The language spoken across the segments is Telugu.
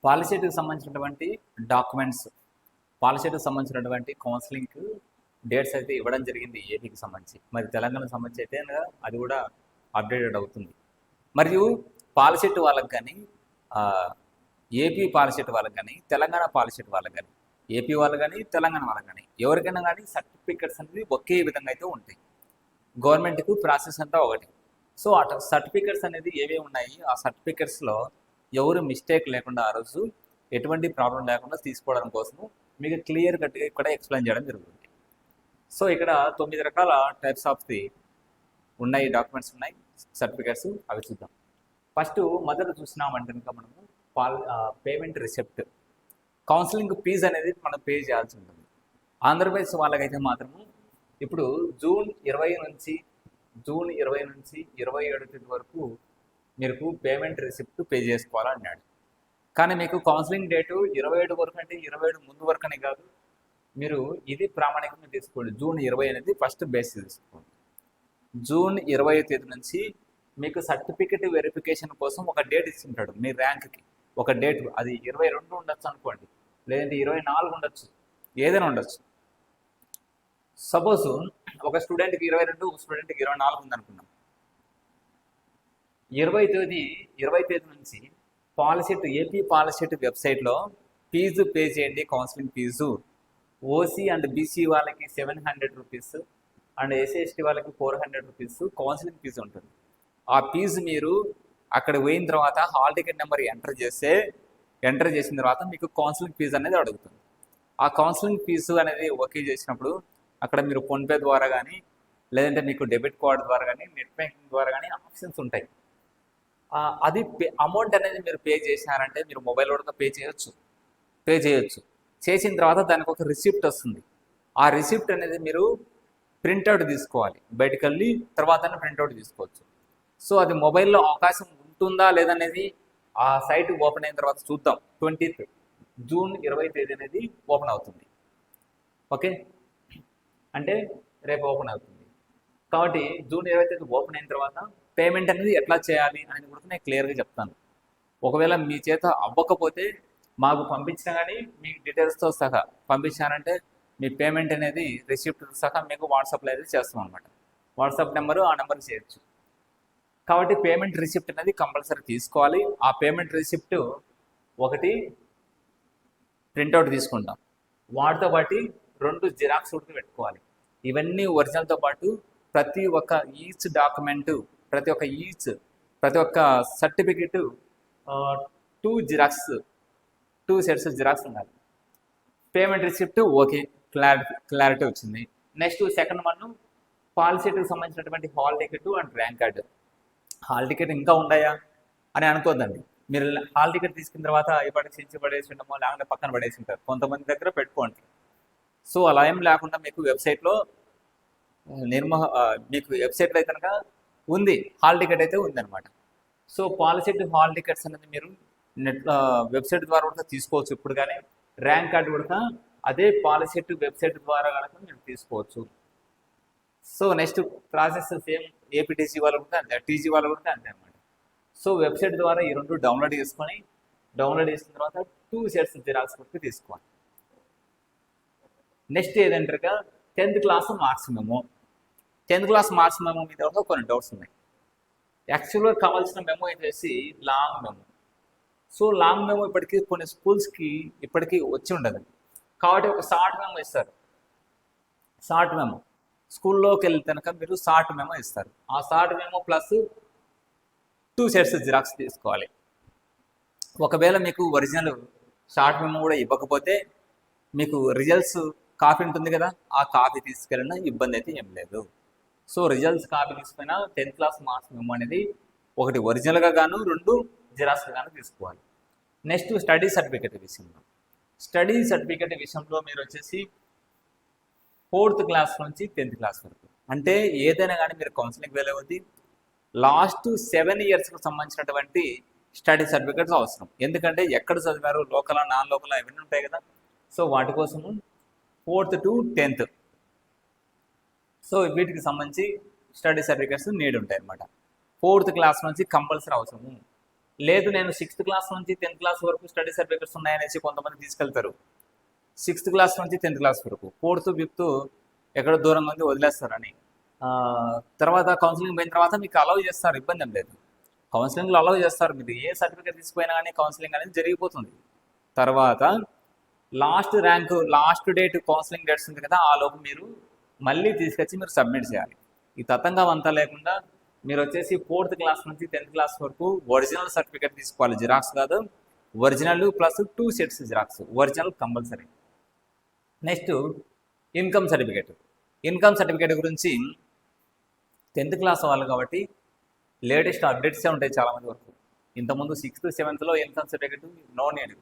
పాలసీకి సంబంధించినటువంటి డాక్యుమెంట్స్, పాలసీకి సంబంధించినటువంటి కౌన్సిలింగ్ డేట్స్ అయితే ఇవ్వడం జరిగింది ఏపీకి సంబంధించి. మరి తెలంగాణకు సంబంధించి అయితే అది కూడా అప్డేటెడ్ అవుతుంది. మరియు పాలసీట్ వాళ్ళకి కానీ, ఏపీ పాలసీట్ వాళ్ళకి కానీ, తెలంగాణ పాలసీట్ వాళ్ళకి కానీ, ఏపీ వాళ్ళు కానీ తెలంగాణ వాళ్ళకి కానీ ఎవరికైనా కానీ సర్టిఫికెట్స్ అనేది ఒకే విధంగా అయితే ఉంటాయి. గవర్నమెంట్కు ప్రాసెస్ అంతా ఒకటి. సో అటు సర్టిఫికెట్స్ అనేది ఏవేవి ఉన్నాయి, ఆ సర్టిఫికెట్స్లో ఎవరు మిస్టేక్ లేకుండా ఆ రోజు ఎటువంటి ప్రాబ్లం లేకుండా తీసుకోవడం కోసం మీకు క్లియర్ కట్గా ఇక్కడ ఎక్స్ప్లెయిన్ చేయడం జరుగుతుంది. సో ఇక్కడ 9 రకాల టైప్స్ ఆఫ్ ది ఉన్నాయి, డాక్యుమెంట్స్ ఉన్నాయి, సర్టిఫికెట్స్. అవి చూద్దాం. ఫస్ట్ మొదట చూసినామంటే కనుక మనము పేమెంట్ రిసిప్ట్. కౌన్సిలింగ్ ఫీజు అనేది మనం పే చేయాల్సి ఉంటుంది. ఆంధ్రప్రదేశ్ వాళ్ళకైతే మాత్రము ఇప్పుడు జూన్ 20 నుంచి 27 తేదీ వరకు మీకు పేమెంట్ రిసిప్ట్ పే చేసుకోవాలన్నాడు. కానీ మీకు కౌన్సిలింగ్ డేటు 27 వరకు అంటే 27 ముందు వరకు అని కాదు, మీరు ఇది ప్రామాణికంగా తీసుకోండి. జూన్ 20 అనేది ఫస్ట్ బేస్ తీసుకోండి. జూన్ 20 తేదీ నుంచి మీకు సర్టిఫికెట్ వెరిఫికేషన్ కోసం ఒక డేట్ ఇస్తుంటాడు మీ ర్యాంక్కి. ఒక డేట్ అది 22 ఉండొచ్చు అనుకోండి, లేదంటే 24 ఉండొచ్చు, ఏదైనా ఉండొచ్చు. సపోజ్ ఒక స్టూడెంట్కి 22, ఒక స్టూడెంట్కి 24 ఉందనుకున్నాం. 20 తేదీ నుంచి పాలసీట్, ఏపీ పాలసీట్ వెబ్సైట్లో ఫీజు పే చేయండి, counselling fee. OC and BC వాళ్ళకి 700 రూపీస్ అండ్ ఎస్సీ ఎస్టీ వాళ్ళకి 400 రూపీస్ కౌన్సిలింగ్ ఫీజు ఉంటుంది. ఆ ఫీజు మీరు అక్కడ పోయిన తర్వాత హాల్ టికెట్ నెంబర్ ఎంటర్ చేసిన తర్వాత మీకు కౌన్సిలింగ్ ఫీజు అనేది అడుగుతుంది. ఆ కౌన్సిలింగ్ ఫీజు అనేది ఓకే చేసినప్పుడు అక్కడ మీరు ఫోన్పే ద్వారా కానీ, లేదంటే మీకు డెబిట్ కార్డ్ ద్వారా కానీ, నెట్ బ్యాంకింగ్ ద్వారా కానీ ఆప్షన్స్ ఉంటాయి. అది అమౌంట్ అనేది మీరు పే చేసినారంటే మీరు మొబైల్ కూడా పే చేయొచ్చు. చేసిన తర్వాత దానికి ఒక రిసిప్ట్ వస్తుంది. ఆ రిసిప్ట్ అనేది మీరు ప్రింట్అవుట్ తీసుకోవాలి. బయటకు వెళ్ళి తర్వాత ప్రింట్అవుట్ తీసుకోవచ్చు. సో అది మొబైల్లో అవకాశం ఉంటుందా లేదనేది ఆ సైట్ ఓపెన్ అయిన తర్వాత చూద్దాం. 20th జూన్ 20 తేదీ అనేది ఓపెన్ అవుతుంది. ఓకే, అంటే రేపు ఓపెన్ అవుతుంది. కాబట్టి జూన్ 20 తేదీ ఓపెన్ అయిన తర్వాత పేమెంట్ అనేది ఎట్లా చేయాలి అనేది కూడా నేను క్లియర్గా చెప్తాను. ఒకవేళ మీ చేత అవ్వకపోతే మాకు పంపించినా కానీ మీ డీటెయిల్స్తో సహా పంపించారంటే మీ పేమెంట్ అనేది రిసిప్ట్ సహా మీకు వాట్సాప్లో అయితే చేస్తాం అనమాట. వాట్సాప్ నెంబరు, ఆ నెంబర్కి చేయొచ్చు. కాబట్టి పేమెంట్ రిసిప్ట్ అనేది కంపల్సరీ తీసుకోవాలి. ఆ పేమెంట్ రిసిప్ట్ ఒకటి ప్రింట్అవుట్ తీసుకుంటాం, వాటితో పాటు 2 జిరాక్స్ కూడా పెట్టుకోవాలి. ఇవన్నీ ఒరిజినల్తో పాటు ప్రతి ఒక్క ఈచ్ డాక్యుమెంటు, ప్రతి ఒక్క సర్టిఫికెట్ 2 సెట్స్ జిరాక్స్ ఉండాలి. పేమెంట్ రిసిప్ట్ ఓకే, క్లారిటీ వచ్చింది. నెక్స్ట్ సెకండ్ వన్ పాలసీకి సంబంధించినటువంటి hall ticket and rank card. Hall ticket ఇంకా ఉన్నాయా అని అనుకోద్దండి. మీరు హాల్ టికెట్ తీసుకున్న తర్వాత ఇప్పటికి చించి పడేసి ఉండమో లేకుంటే పక్కన పడేసి ఉంటారు, కొంతమంది దగ్గర పెట్టుకోండి. సో అలా ఏం లేకుండా మీకు వెబ్సైట్లో మీకు వెబ్సైట్లో అయితే కనుక ఉంది, హాల్ టికెట్ అయితే ఉందన్నమాట. సో పాలసీ హాల్ టికెట్స్ అనేది మీరు వెబ్సైట్ ద్వారా కూడా తీసుకోవచ్చు ఇప్పుడు. కానీ ర్యాంక్ కార్డు కూడా అదే పాలసీ వెబ్సైట్ ద్వారా కనుక మీరు తీసుకోవచ్చు. So next process same APTC వాళ్ళు కూడా అంతే, టీజీ వాళ్ళు కూడా అంతే అనమాట. సో వెబ్సైట్ ద్వారా ఈ 2 డౌన్లోడ్ చేసిన తర్వాత 2 సెట్స్ జిరాక్స్ కొట్టి తీసుకోవాలి. నెక్స్ట్ ఏదంటే 10th class marks memo. 10th class marks memo మీద కూడా కొన్ని డౌట్స్ ఉన్నాయి. యాక్చువల్గా కావాల్సిన మెమో వచ్చేసి long memo. So long memo ఇప్పటికీ కొన్ని స్కూల్స్కి ఇప్పటికీ వచ్చి ఉండదు. కాబట్టి ఒక షార్ట్ మెమో ఇస్తారు. షార్ట్ మెమో స్కూల్లోకి వెళ్తే కనుక మీరు షార్ట్ మెమో ఇస్తారు. ఆ short memo plus 2 sets xerox తీసుకోవాలి. ఒకవేళ మీకు ఒరిజినల్ షార్ట్ మెమో కూడా ఇవ్వకపోతే మీకు రిజల్ట్స్ కాపీ ఉంటుంది కదా, ఆ కాపీ తీసుకెళ్ళినా ఇబ్బంది అయితే ఏం లేదు. సో రిజల్ట్స్ కాపీ తీసుకున్నా 10th క్లాస్ మార్క్స్ మెమో అనేది ఒకటి ఒరిజినల్గా గాను 2 జిరాక్స్గా గాను తీసుకోవాలి. నెక్స్ట్ స్టడీ సర్టిఫికేట్ విషయంలో మీరు వచ్చేసి 4th క్లాస్ నుంచి 10th క్లాస్ వరకు, అంటే ఏదైనా కానీ మీరు కౌన్సిలింగ్ వెళ్ళవద్ది, లాస్ట్ 7 ఇయర్స్కి సంబంధించినటువంటి స్టడీ సర్టిఫికేట్స్ అవసరం. ఎందుకంటే ఎక్కడ చదివారు, లోకల్ నాన్ లోకల్ ఇవన్నీ ఉంటాయి కదా. సో వాటి కోసము 4th to 10th, సో వీటికి సంబంధించి స్టడీ సర్టిఫికేట్స్ నీడ్ ఉంటాయి అన్నమాట. 4th క్లాస్ నుంచి కంపల్సరీ అవసరము. లేదు నేను 6th క్లాస్ నుంచి 10th క్లాస్ వరకు స్టడీ సర్టిఫికెట్స్ ఉన్నాయనేసి కొంతమంది తీసుకెళ్తారు. 6th క్లాస్ నుంచి 10th క్లాస్ వరకు, 4th 5th ఎక్కడ దూరంగా ఉంది వదిలేస్తారని. తర్వాత కౌన్సిలింగ్ పోయిన తర్వాత మీకు అలౌ చేస్తారు, ఇబ్బంది ఏం లేదు. కౌన్సిలింగ్లో అలౌ చేస్తారు, మీరు ఏ సర్టిఫికేట్ తీసుకుపోయినా కానీ కౌన్సిలింగ్ అనేది జరిగిపోతుంది. తర్వాత last rank, last date counselling dates ఉంది కదా, ఆ లోపు మీరు మళ్ళీ తీసుకొచ్చి మీరు సబ్మిట్ చేయాలి. ఈ తతంగం అంతా లేకుండా మీరు వచ్చేసి 4th క్లాస్ నుంచి 10th క్లాస్ వరకు ఒరిజినల్ సర్టిఫికేట్ తీసుకోవాలి, జిరాక్స్ కాదు. Original plus 2 sets xerox, original compulsory. Next income certificate. Income certificate గురించి 10th క్లాస్ వాళ్ళు కాబట్టి లేటెస్ట్ అప్డేట్సే ఉంటాయి చాలామంది వరకు. ఇంతకుముందు 6th 7thలో income certificate no need.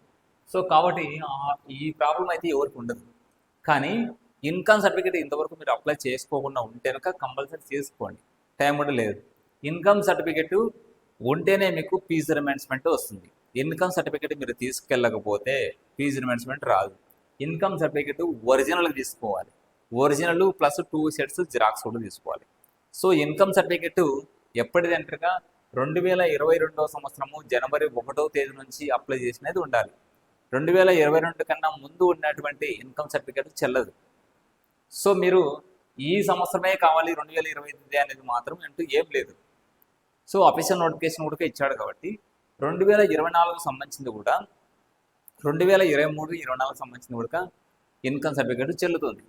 So కాబట్టి ఈ ప్రాబ్లం అయితే ఎవరికి ఉండదు. కానీ ఇన్కమ్ సర్టిఫికేట్ ఇంతవరకు మీరు అప్లై చేసుకోకుండా ఉంటే కనుక కంపల్సరీ చేసుకోండి, టైం కూడా లేదు. ఇన్కమ్ సర్టిఫికేట్ ఉంటేనే మీకు ఫీజు రిమెంబర్స్మెంట్ వస్తుంది. ఇన్కమ్ సర్టిఫికేట్ మీరు తీసుకెళ్ళకపోతే ఫీజు రిమెంబర్స్మెంట్ రాదు. ఇన్కమ్ సర్టిఫికేట్ ఒరిజినల్గా తీసుకోవాలి, ఒరిజినల్ ప్లస్ 2 సెట్స్ జిరాక్స్ కూడా తీసుకోవాలి. సో ఇన్కమ్ సర్టిఫికేట్ ఎప్పటిదంటగా 2022 సంవత్సరము జనవరి 1వ తేదీ నుంచి అప్లై చేసినది ఉండాలి. 2022 కన్నా ముందు ఉన్నటువంటి ఇన్కమ్ సర్టిఫికేట్ చెల్లదు. సో మీరు ఈ సంవత్సరమే కావాలి 2025 అనేది మాత్రం అంటూ ఏం లేదు. సో అఫీషియల్ నోటిఫికేషన్ కూడా ఇచ్చాడు కాబట్టి 2024 సంబంధించింది కూడా 2023, 24 సంబంధించింది కూడా ఇన్కమ్ సర్టిఫికేట్ చెల్లుతుంది,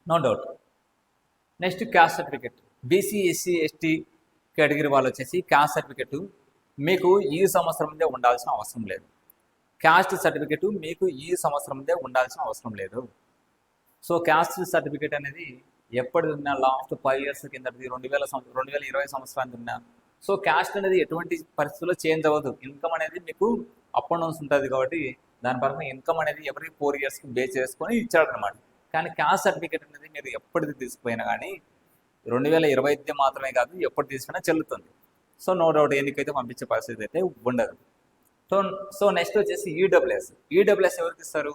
no doubt. Next caste certificate. BC, SC, ST category వాళ్ళు వచ్చేసి క్యాస్ట్ సర్టిఫికేట్ మీకు ఈ సంవత్సరంలో ఉండాల్సిన అవసరం లేదు. క్యాస్ట్ సర్టిఫికేట్ మీకు ఈ సంవత్సరంలో ఉండాల్సిన అవసరం లేదు. సో క్యాస్ట్ సర్టిఫికేట్ అనేది ఎప్పటిది ఉన్నా లాస్ట్ 5 years కిందది 2020 సంవత్సరానికి ఉన్నా. సో క్యాస్ట్ అనేది ఎటువంటి పరిస్థితుల్లో చేంజ్ అవ్వదు. ఇన్కమ్ అనేది మీకు అప్ అండ్ డౌన్స్ ఉంటుంది కాబట్టి దాని పరంగా ఇన్కమ్ అనేది ఎవరి 4 yearsకి బేస్ చేసుకొని ఇచ్చాడు అనమాట. కానీ క్యాస్ట్ సర్టిఫికేట్ అనేది మీరు ఎప్పటిది తీసుకుపోయినా కానీ 2025 మాత్రమే కాదు, ఎప్పుడు తీసుకున్నా చెల్లుతుంది. సో నో డౌట్ ఎన్నికైతే పంపించే పరిస్థితి అయితే ఉండదు. సో నెక్స్ట్ వచ్చేసి ఈడబ్ల్యూఎస్. ఈడబ్ల్యూఎస్ ఎవరికి ఇస్తారు?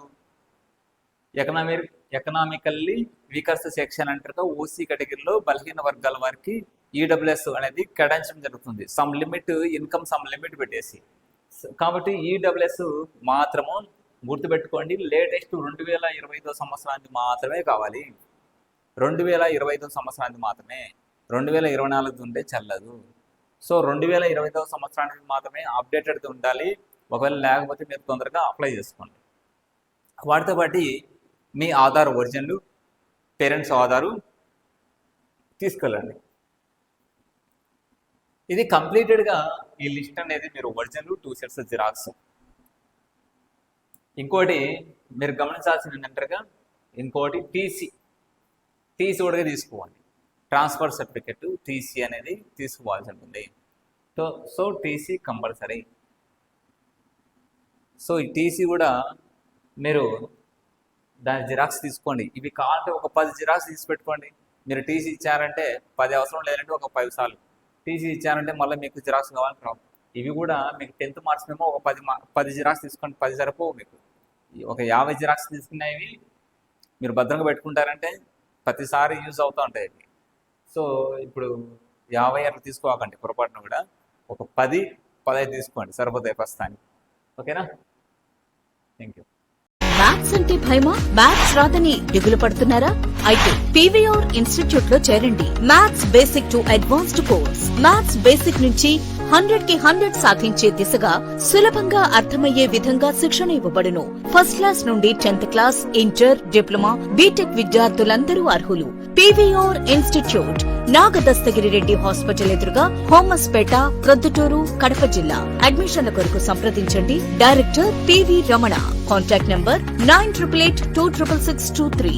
ఎకనామికల్లీ వీకర్స్ సెక్షన్ అంటారు, ఓసీ కేటగిరీలో బలహీన వర్గాల వారికి ఈడబ్ల్యూఎస్ అనేది కేటాయించడం జరుగుతుంది. Some limit, income some limit పెట్టేసి. కాబట్టి ఈడబ్ల్యూఎస్ మాత్రము గుర్తుపెట్టుకోండి, లేటెస్ట్ 2025 సంవత్సరానికి మాత్రమే కావాలి. 2025 సంవత్సరానికి మాత్రమే, 2024 ఉంటే చెల్లదు. సో 2025 సంవత్సరానికి మాత్రమే అప్డేటెడ్ ఉండాలి. ఒకవేళ లేకపోతే మీరు తొందరగా అప్లై చేసుకోండి. వాటితో పాటు మీ ఆధార్ ఒరిజినల్, పేరెంట్స్ ఆధారు తీసుకెళ్ళండి. ఇది కంప్లీటెడ్గా ఈ లిస్ట్ అనేది మీరు ఒరిజినల్ 2 sets జిరాక్స్. ఇంకోటి మీరు గమనించాల్సింది ఏంటంటే ఇంకోటి టీసీ కూడా తీసుకోవాలి. ట్రాన్స్ఫర్ సర్టిఫికెట్ టీసీ అనేది తీసుకోవాల్సి ఉంటుంది. So TC compulsory. సో ఈ టీసీ కూడా మీరు దాని జిరాక్స్ తీసుకోండి. ఇవి కావాలంటే ఒక 10 జిరాక్స్ తీసి పెట్టుకోండి. మీరు టీసీ ఇచ్చారంటే 10 అవసరం లేదంటే ఒక 5 సార్లు టీసీ ఇచ్చారంటే మళ్ళీ మీకు జిరాక్స్ కావాలని రావు. ఇవి కూడా మీకు 10th మార్క్స్ మేము ఒక 10 జిరాక్స్ తీసుకోండి, 10 సరిపోవు. మీకు ఒక 50 జిరాక్స్ తీసుకునేవి మీరు భద్రంగా పెట్టుకుంటారంటే ప్రతిసారి యూజ్ అవుతూ ఉంటాయి అవి. సో ఇప్పుడు 50 అట్లా తీసుకోకండి పొరపాటున కూడా, ఒక 10-15 తీసుకోండి సరిపోతాయి ప్రస్తుతానికి. ఓకేనా? Thank you. మ్యాథ్స్ అంటే భయమా? మ్యాథ్స్ రాదని దిగులు పడుతున్నారా? అయితే పీవీఆర్ ఇన్స్టిట్యూట్ లో చేరండి. Maths basic to advanced course. Maths basic నుంచి 100కి 100 సాధించే దిశగా సులభంగా అర్థమయ్యే విధంగా శిక్షణ ఇవ్వబడును. ఫస్ట్ క్లాస్ నుండి 10th class, inter, diploma, BTech విద్యార్థులందరూ అర్హులు. PVR institute, Nagadastagiri Reddy hospital ఎదురుగా, హోమస్పేట, ప్రొద్దుటూరు, కడప జిల్లా. అడ్మిషన్ల కొరకు సంప్రదించండి. Director PV Ramana. Contact number 9888266623.